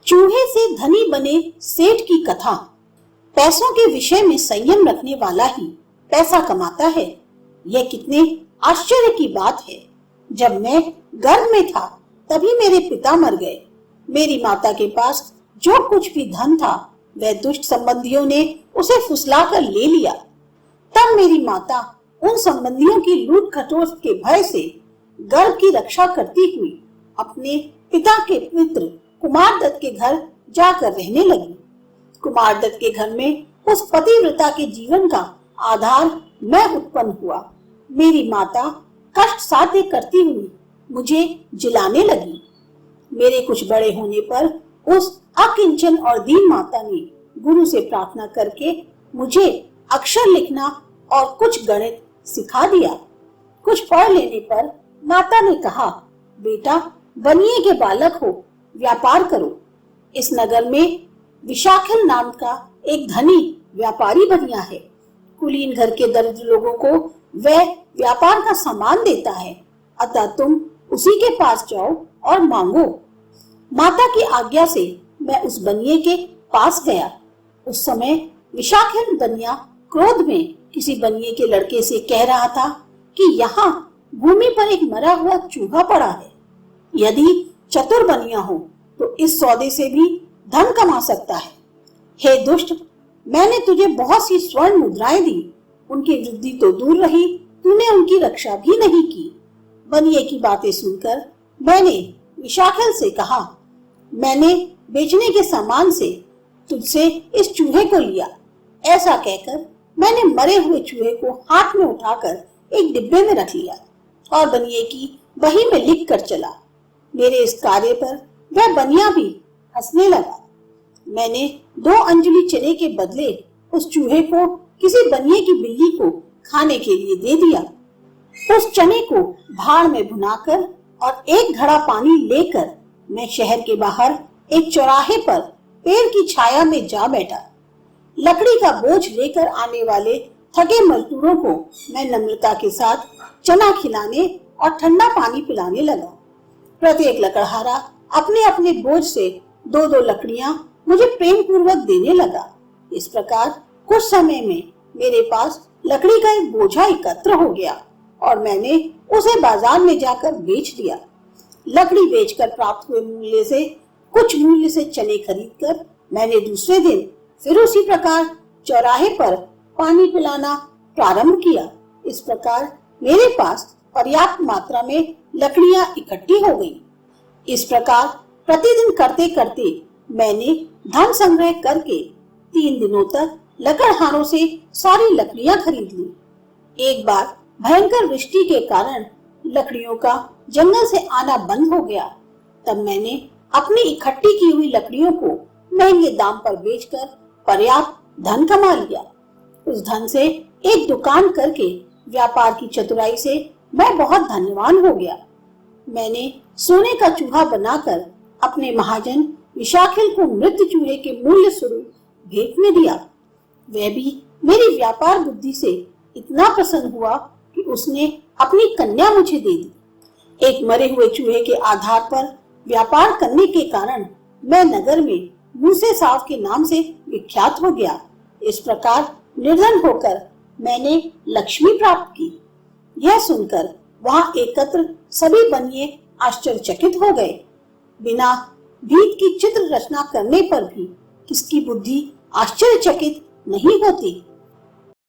चूहे से धनी बने सेठ की कथा। पैसों के विषय में संयम रखने वाला ही पैसा कमाता है। यह कितने आश्चर्य की बात है। जब मैं गर्भ में था तभी मेरे पिता मर गए। मेरी माता के पास जो कुछ भी धन था वह दुष्ट संबंधियों ने उसे फुसलाकर ले लिया। तब मेरी माता उन संबंधियों की लूट खसोट के भय से गर्भ की रक्षा करती हुई अपने पिता के मित्र कुमारदत्त के घर जाकर रहने लगी। कुमारदत्त के घर में उस पतिव्रता के जीवन का आधार मैं उत्पन्न हुआ। मेरी माता कष्ट साध्य करती हुई मुझे जिलाने लगी। मेरे कुछ बड़े होने पर उस अकिंचन और दीन माता ने गुरु से प्रार्थना करके मुझे अक्षर लिखना और कुछ गणित सिखा दिया। कुछ पढ़ लेने पर माता ने कहा, बेटा बनिए के बालक हो, व्यापार करो। इस नगर में विशाखल नाम का एक धनी व्यापारी बनिया है। कुलीन घर के दरिद्र लोगों को वह व्यापार का सामान देता है, अतः तुम उसी के पास जाओ और मांगो। माता की आज्ञा से मैं उस बनिए के पास गया। उस समय विशाखल बनिया क्रोध में किसी बनिए के लड़के से कह रहा था कि यहाँ भूमि पर एक मरा हुआ चूहा पड़ा है। यदि चतुर बनिया हो तो इस सौदे से भी धन कमा सकता है। हे दुष्ट, मैंने तुझे बहुत सी स्वर्ण मुद्राएं दी, उनकी वृद्धि तो दूर रही, तूने उनकी रक्षा भी नहीं की। बनिए की बातें सुनकर मैंने विशाखल से कहा, मैंने बेचने के सामान से तुझसे इस चूहे को लिया। ऐसा कहकर मैंने मरे हुए चूहे को हाथ में उठाकर एक डिब्बे में रख लिया और बनिए की बही में लिख कर चला। मेरे इस कार्य पर वह बनिया भी हंसने लगा। मैंने 2 अंजलि चने के बदले उस चूहे को किसी बनिए की बिल्ली को खाने के लिए दे दिया। उस चने को भाड़ में भुनाकर और एक घड़ा पानी लेकर मैं शहर के बाहर एक चौराहे पर पेड़ की छाया में जा बैठा। लकड़ी का बोझ लेकर आने वाले थके मजदूरों को मैं नम्रता के साथ चना खिलाने और ठंडा पानी पिलाने लगा। प्रत्येक लकड़हारा अपने अपने बोझ से 2-2 लकड़ियां मुझे प्रेम पूर्वक देने लगा। इस प्रकार कुछ समय में मेरे पास लकड़ी का एक बोझा एकत्र हो गया और मैंने उसे बाजार में जाकर बेच दिया। लकड़ी बेचकर प्राप्त हुए मूल्य से कुछ मूल्य से चने खरीदकर मैंने दूसरे दिन फिर उसी प्रकार चौराहे पर पानी पिलाना प्रारंभ किया। इस प्रकार मेरे पास पर्याप्त मात्रा में लकड़ियां इकट्ठी हो गई। इस प्रकार प्रतिदिन करते करते मैंने धन संग्रह करके 3 दिनों तक लकड़हारों से सारी लकड़ियां खरीद ली। एक बार भयंकर वृष्टि के कारण लकड़ियों का जंगल से आना बंद हो गया। तब मैंने अपनी इकट्ठी की हुई लकड़ियों को महंगे दाम पर बेचकर पर्याप्त धन कमा लिया। उस धन से एक दुकान करके व्यापार की चतुराई से मैं बहुत धनवान हो गया। मैंने सोने का चूहा बनाकर अपने महाजन विशाखल को मृत चूहे के मूल्य स्वरूप भेंट में दिया। वह भी मेरी व्यापार बुद्धि से इतना प्रसन्न हुआ कि उसने अपनी कन्या मुझे दे दी। एक मरे हुए चूहे के आधार पर व्यापार करने के कारण मैं नगर में मूसे साव के नाम से विख्यात हो गया। इस प्रकार निर्धन होकर मैंने लक्ष्मी प्राप्त की। यह सुनकर वहां एकत्र सभी बनिए आश्चर्यचकित हो गए। बिना भीत की चित्र रचना करने पर भी किसकी बुद्धि आश्चर्यचकित नहीं होती।